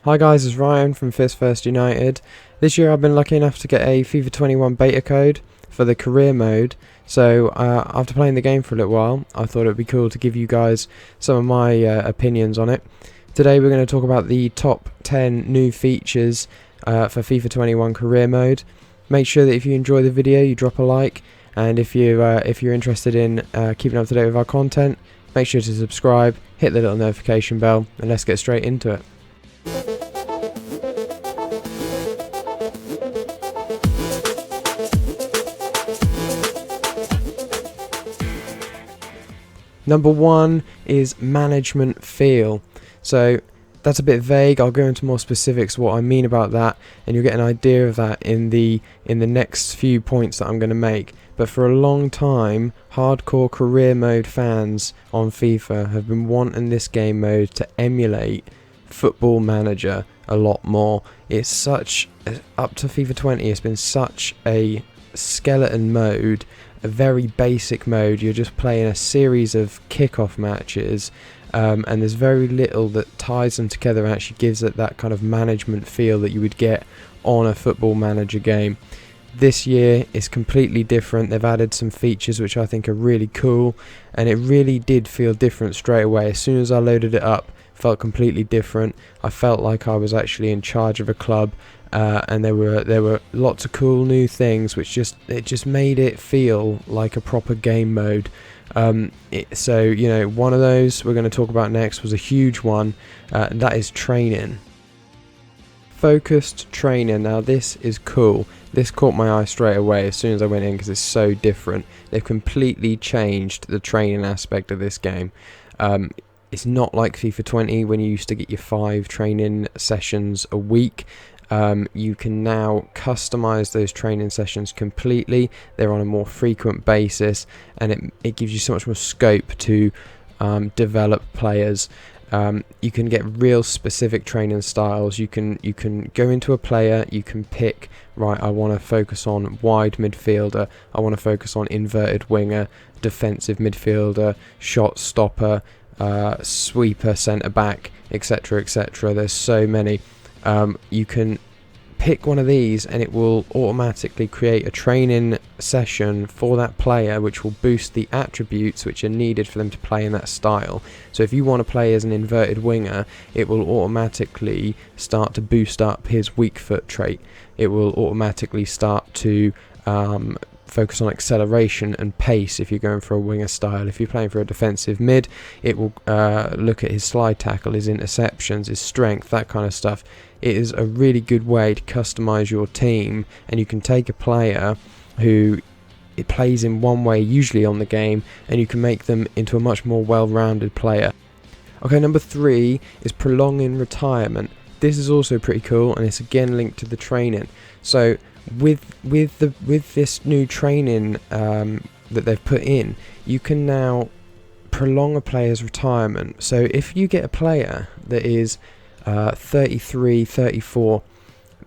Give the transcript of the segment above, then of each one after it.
Hi guys, it's Ryan from Fist First United. This year I've been lucky enough to get a FIFA 21 beta code for the career mode, so after playing the game for a little while I thought it would be cool to give you guys some of my opinions on it. Today we're going to talk about the top 10 new features for FIFA 21 career mode. Make sure that if you enjoy the video you drop a like, and if you're interested in keeping up to date with our content, make sure to subscribe, hit the little notification bell, and let's get straight into it. Number one is management feel. So that's a bit vague. I'll go into more specifics what I mean about that, and you'll get an idea of that in the next few points that I'm going to make. But for a long time, hardcore career mode fans on FIFA have been wanting this game mode to emulate Football Manager a lot more. It's such, up to FIFA 20, it's been such a skeleton mode, a very basic mode. You're just playing a series of kickoff matches, and there's very little that ties them together and actually gives it that kind of management feel that you would get on a Football Manager game. This year is completely different. They've added some features which I think are really cool, and it really did feel different straight away. As soon as I loaded it up, it felt completely different. I felt like I was actually in charge of a club, and there were lots of cool new things which just made it feel like a proper game mode. So you know, one of those we're going to talk about next was a huge one, and that is training. Focused training. Now this is cool. This caught my eye straight away as soon as I went in because it's so different. They've completely changed the training aspect of this game. It's not like FIFA 20 when you used to get your 5 training sessions a week. You can now customize those training sessions completely. They're on a more frequent basis, and it gives you so much more scope to develop players. You can get real specific training styles. You can go into a player, you can pick, right, I want to focus on wide midfielder, I want to focus on inverted winger, defensive midfielder, shot stopper, sweeper, centre back, etc, etc. There's so many. You can pick one of these and it will automatically create a training session for that player which will boost the attributes which are needed for them to play in that style. So if you want to play as an inverted winger, it will automatically start to boost up his weak foot trait. It will automatically start to focus on acceleration and pace if you're going for a winger style. If you're playing for a defensive mid, it will look at his slide tackle, his interceptions, his strength, that kind of stuff. It is a really good way to customize your team, and you can take a player who it plays in one way usually on the game, and you can make them into a much more well-rounded player. Okay, number 3 is prolonging retirement. This is also pretty cool, and it's again linked to the training. So with this new training that they've put in, you can now prolong a player's retirement. So if you get a player that is 33, 34,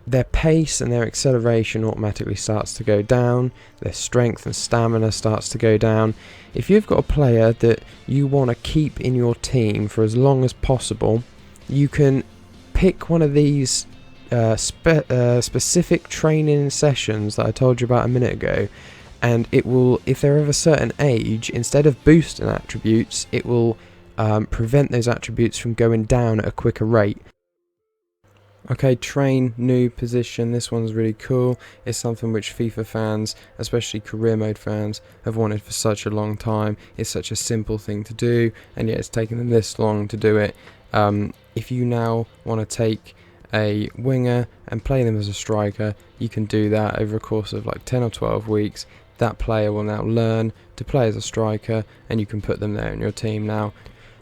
their pace and their acceleration automatically starts to go down, their strength and stamina starts to go down. If you've got a player that you want to keep in your team for as long as possible, you can pick one of these specific training sessions that I told you about a minute ago, and it will, if they're of a certain age, instead of boosting attributes, it will prevent those attributes from going down at a quicker rate. Okay, train new position. This one's really cool. It's something which FIFA fans, especially career mode fans, have wanted for such a long time. It's such a simple thing to do, and yet it's taken them this long to do it. If you now want to take a winger and play them as a striker, you can do that over a course of like 10 or 12 weeks. That player will now learn to play as a striker, and you can put them there in your team now.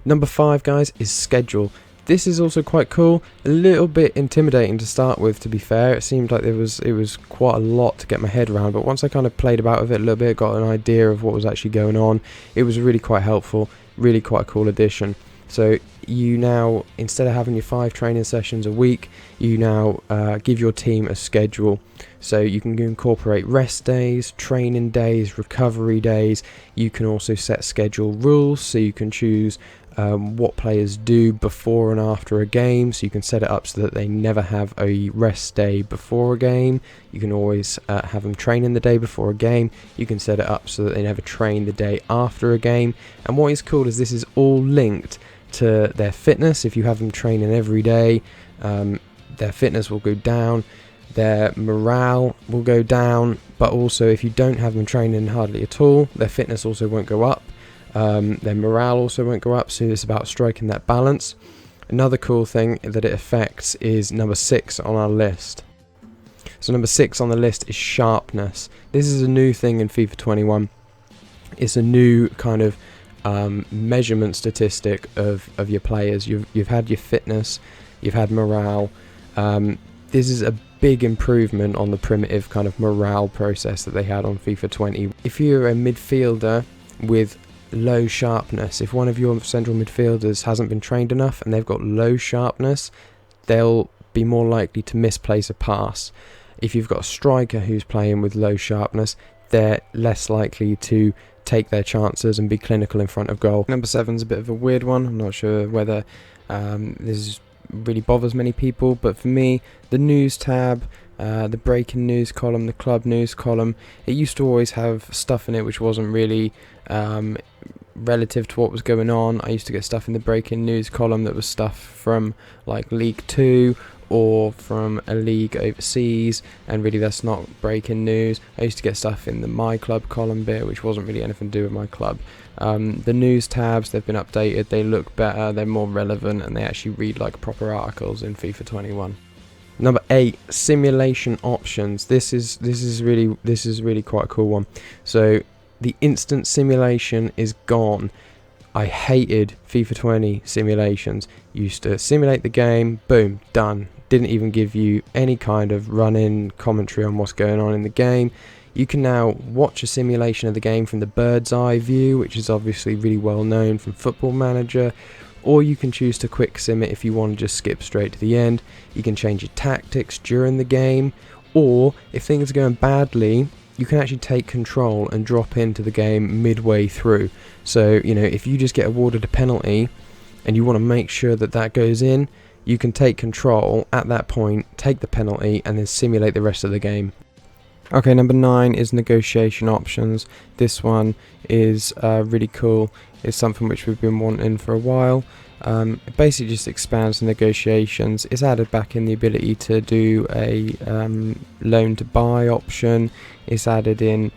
Number 5, guys, is schedule. This is also quite cool, a little bit intimidating to start with, to be fair. It seemed like it was quite a lot to get my head around, but once I kind of played about with it a little bit, got an idea of what was actually going on, it was really quite helpful, really quite a cool addition. So you now, instead of having your 5 training sessions a week, you now give your team a schedule. So you can incorporate rest days, training days, recovery days. You can also set schedule rules, so you can choose what players do before and after a game, so you can set it up so that they never have a rest day before a game. You can always have them training the day before a game. You can set it up so that they never train the day after a game. And what is cool is this is all linked to their fitness. If you have them training every day, their fitness will go down, their morale will go down, but also if you don't have them training hardly at all, their fitness also won't go up. Their morale also won't go up, so it's about striking that balance. Another cool thing that it affects is number 6 on our list. So number 6 on the list is sharpness. This is a new thing in FIFA 21. It's a new kind of measurement statistic of your players. You've had your fitness, you've had morale. This is a big improvement on the primitive kind of morale process that they had on FIFA 20. If you're a midfielder with low sharpness, if one of your central midfielders hasn't been trained enough and they've got low sharpness, they'll be more likely to misplace a pass. If you've got a striker who's playing with low sharpness, they're less likely to take their chances and be clinical in front of goal. Number 7's a bit of a weird one. I'm not sure whether this really bothers many people, but for me, the news tab, the breaking news column, the club news column, it used to always have stuff in it which wasn't really relative to what was going on. I used to get stuff in the breaking news column that was stuff from like League 2 or from a league overseas, and really that's not breaking news. I used to get stuff in the my club column bit which wasn't really anything to do with my club. The news tabs, they've been updated, they look better, they're more relevant, and they actually read like proper articles in FIFA 21. Number 8, simulation options. This is really quite a cool one. So the instant simulation is gone. I hated FIFA 20 simulations. Used to simulate the game, boom, done. Didn't even give you any kind of run-in commentary on what's going on in the game. You can now watch a simulation of the game from the bird's eye view, which is obviously really well known from Football Manager, or you can choose to quick sim it if you want to just skip straight to the end. You can change your tactics during the game, or if things are going badly, you can actually take control and drop into the game midway through. So, you know, if you just get awarded a penalty and you want to make sure that that goes in, you can take control at that point, take the penalty, and then simulate the rest of the game. Okay, number 9 is negotiation options. This one is really cool. It's something which we've been wanting for a while. It basically just expands the negotiations. It's added back in the ability to do a loan to buy option. It's added in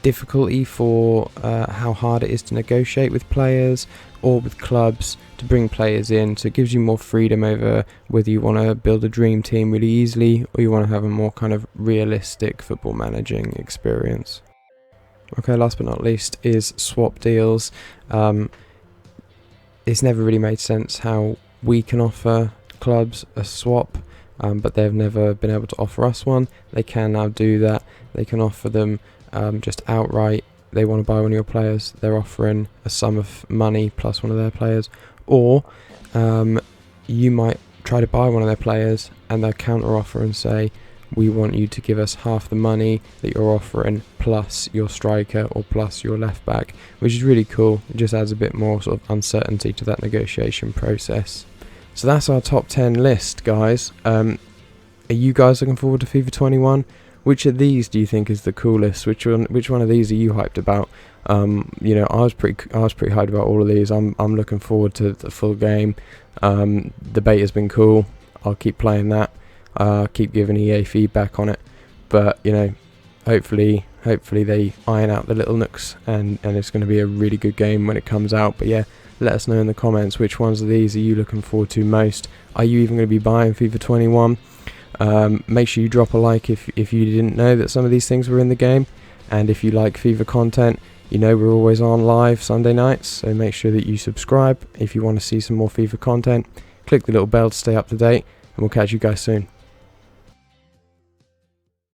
difficulty for how hard it is to negotiate with players or with clubs to bring players in, so it gives you more freedom over whether you want to build a dream team really easily or you want to have a more kind of realistic football managing experience. Okay, last but not least is swap deals. It's never really made sense how we can offer clubs a swap, but they've never been able to offer us one. They can now do that. They can offer them just outright. They want to buy one of your players, they're offering a sum of money plus one of their players, or you might try to buy one of their players and they'll counter offer and say, we want you to give us half the money that you're offering plus your striker or plus your left back, which is really cool. It just adds a bit more sort of uncertainty to that negotiation process. So that's our top 10 list, guys. Are you guys looking forward to FIFA 21? Which of these do you think is the coolest? Which one of these are you hyped about? You know, I was pretty hyped about all of these. I'm looking forward to the full game. The beta's been cool. I'll keep playing that. Keep giving EA feedback on it. But you know, hopefully they iron out the little nooks, and it's going to be a really good game when it comes out. But yeah, let us know in the comments which ones of these are you looking forward to most. Are you even going to be buying FIFA 21? Make sure you drop a like if you didn't know that some of these things were in the game, and if you like FIFA content, you know we're always on live Sunday nights, so make sure that you subscribe if you want to see some more FIFA content. Click the little bell to stay up to date, and we'll catch you guys soon.